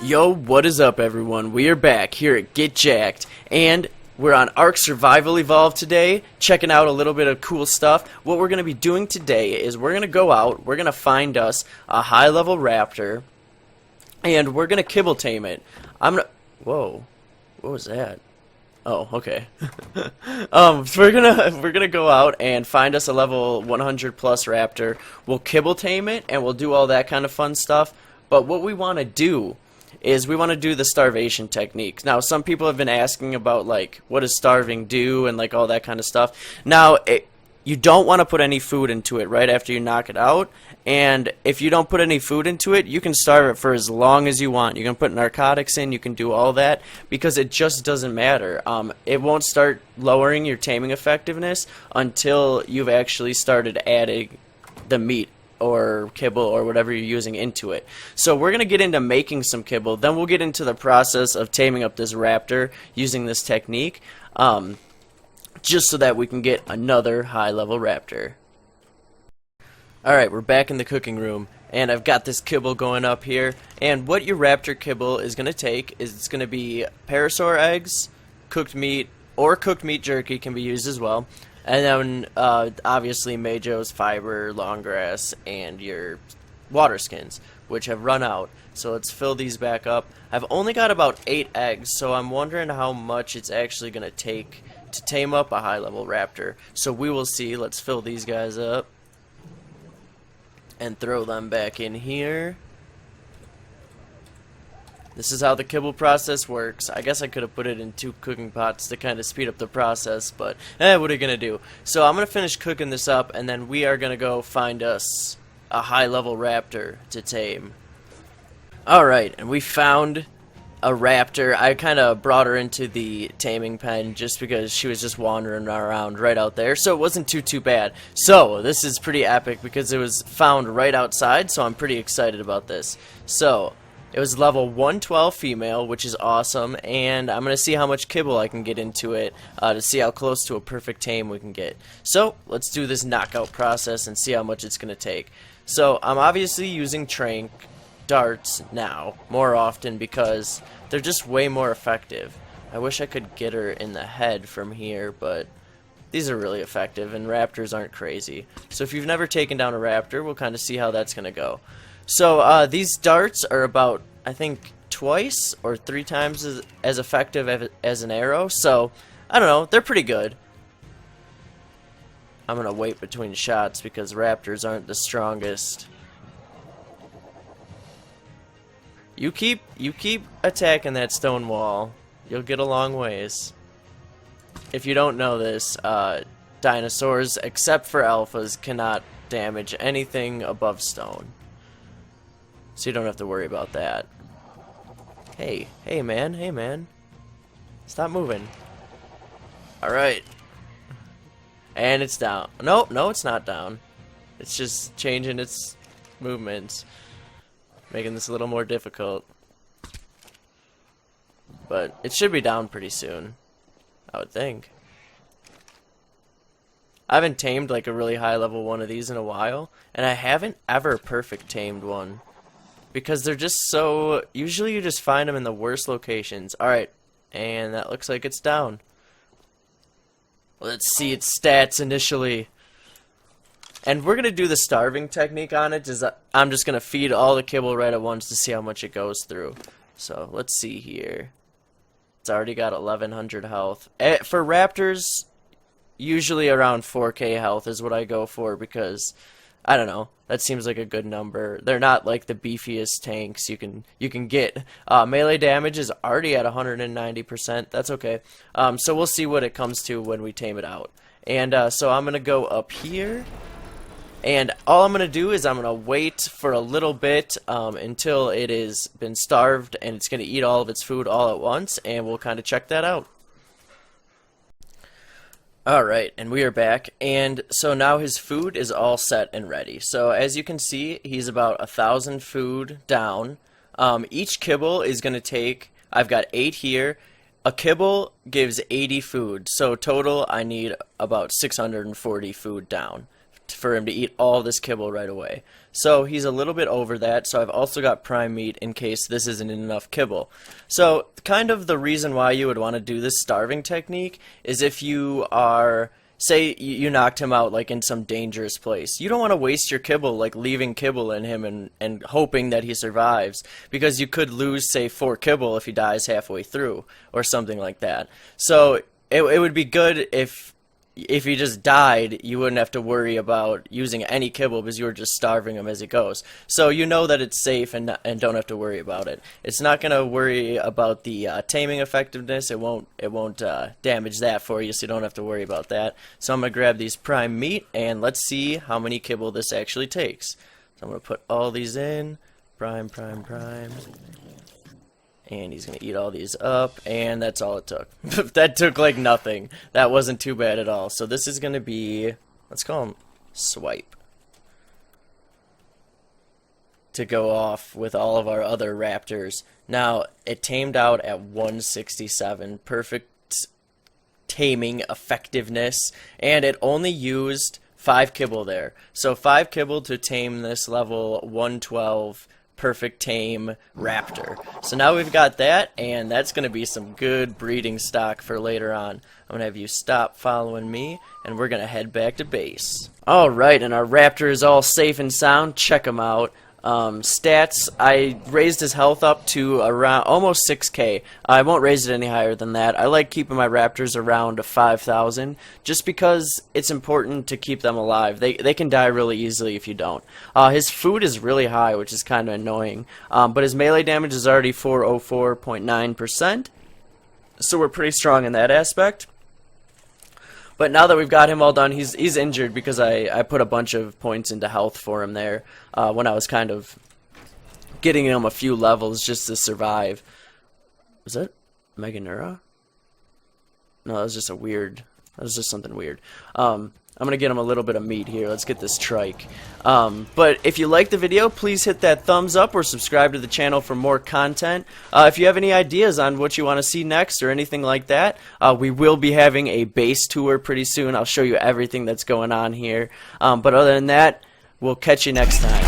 Yo, what is up everyone? We are back here at Get Jacked, and we're on ARK Survival Evolved today, checking out a little bit of cool stuff. What we're going to be doing today is we're going to go out, we're going to find us a high-level raptor, and we're going to kibble tame it. Whoa, what was that? Oh, okay. So we're gonna go out and find us a level 100 plus raptor. We'll kibble tame it, and we'll do all that kind of fun stuff. But what we want to do is we want to do the starvation technique. Now, some people have been asking about, like, what does starving do and, like, all that kind of stuff. Now, you don't want to put any food into it right after you knock it out. And if you don't put any food into it, you can starve it for as long as you want. You can put narcotics in, you can do all that, because it just doesn't matter. It won't start lowering your taming effectiveness until you've actually started adding the meat or kibble or whatever you're using into it. So we're going to get into making some kibble, then we'll get into the process of taming up this raptor using this technique, just so that we can get another high-level raptor. Alright, we're back in the cooking room, and I've got this kibble going up here, and what your raptor kibble is going to take is it's going to be parasaur eggs, cooked meat, or cooked meat jerky can be used as well, and then obviously Majo's fiber, long grass, and your water skins, which have run out. So let's fill these back up. I've only got about 8 eggs, so I'm wondering how much it's actually going to take to tame up a high-level raptor. So we will see. Let's fill these guys up and throw them back in here. This is how the kibble process works. I guess I could have put it in 2 cooking pots to kind of speed up the process, but what are you gonna do? So I'm gonna finish cooking this up, and then we are gonna go find us a high-level raptor to tame. Alright, and we found a raptor. I kind of brought her into the taming pen just because she was just wandering around right out there, so it wasn't too bad. So this is pretty epic because it was found right outside, so I'm pretty excited about this. So it was level 112 female, which is awesome, and I'm gonna see how much kibble I can get into it to see how close to a perfect tame we can get. So let's do this knockout process and see how much it's gonna take. So I'm obviously using trank darts now more often because they're just way more effective. I wish I could get her in the head from here, but these are really effective, and raptors aren't crazy. So if you've never taken down a raptor, we'll kind of see how that's gonna go. So these darts are about, I think, twice or 3 times as effective as an arrow, so I don't know, they're pretty good. I'm gonna wait between shots because raptors aren't the strongest. You keep attacking that stone wall. You'll get a long ways. If you don't know this, dinosaurs, except for alphas, cannot damage anything above stone. So you don't have to worry about that. Hey man. Stop moving. Alright. And it's down. No, it's not down. It's just changing its movements, making this a little more difficult. But it should be down pretty soon, I would think. I haven't tamed like a really high level one of these in a while, and I haven't ever perfect tamed one because they're just so, usually you just find them in the worst locations. Alright, and that looks like it's down. Let's see its stats initially. And we're going to do the starving technique on it. I'm just going to feed all the kibble right at once to see how much it goes through. So let's see here. It's already got 1100 health. For raptors, usually around 4k health is what I go for because, I don't know, that seems like a good number. They're not like the beefiest tanks you can get. Melee damage is already at 190%. That's okay. So we'll see what it comes to when we tame it out. And so I'm going to go up here. And all I'm going to do is I'm going to wait for a little bit until it has been starved and it's going to eat all of its food all at once, and we'll kind of check that out. Alright, and we are back, and so now his food is all set and ready. So as you can see, he's about 1,000 food down. Each kibble is going to take, I've got 8 here. A kibble gives 80 food, so total I need about 640 food down for him to eat all this kibble right away. So he's a little bit over that, so I've also got prime meat in case this isn't enough kibble. So kind of the reason why you would want to do this starving technique is if you are, say you knocked him out like in some dangerous place. You don't want to waste your kibble like leaving kibble in him and hoping that he survives, because you could lose, say, 4 kibble if he dies halfway through or something like that. So it would be good if he just died, you wouldn't have to worry about using any kibble because you were just starving him as he goes. So you know that it's safe and don't have to worry about it. It's not going to worry about the taming effectiveness. It won't damage that for you, so you don't have to worry about that. So I'm going to grab these prime meat and let's see how many kibble this actually takes. So I'm going to put all these in. Prime. And he's going to eat all these up, and that's all it took. That took like nothing. That wasn't too bad at all. So this is going to be, let's call him Swipe, to go off with all of our other raptors. Now, it tamed out at 167, perfect taming effectiveness, and it only used 5 kibble there. So 5 kibble to tame this level 112 perfect tame raptor. So now we've got that, and that's going to be some good breeding stock for later on. I'm going to have you stop following me, and we're going to head back to base. Alright, and our raptor is all safe and sound. Check him out. Stats, I raised his health up to around almost 6k. I won't raise it any higher than that. I like keeping my raptors around 5,000 just because it's important to keep them alive. They can die really easily if you don't. His food is really high, which is kind of annoying, but his melee damage is already 404.9%, so we're pretty strong in that aspect. But now that we've got him all done, he's injured because I put a bunch of points into health for him there when I was kind of getting him a few levels just to survive. Was that Meganura? No, that was just something weird. I'm going to get him a little bit of meat here. Let's get this trike. But if you like the video, please hit that thumbs up or subscribe to the channel for more content. If you have any ideas on what you want to see next or anything like that, we will be having a base tour pretty soon. I'll show you everything that's going on here. But other than that, we'll catch you next time.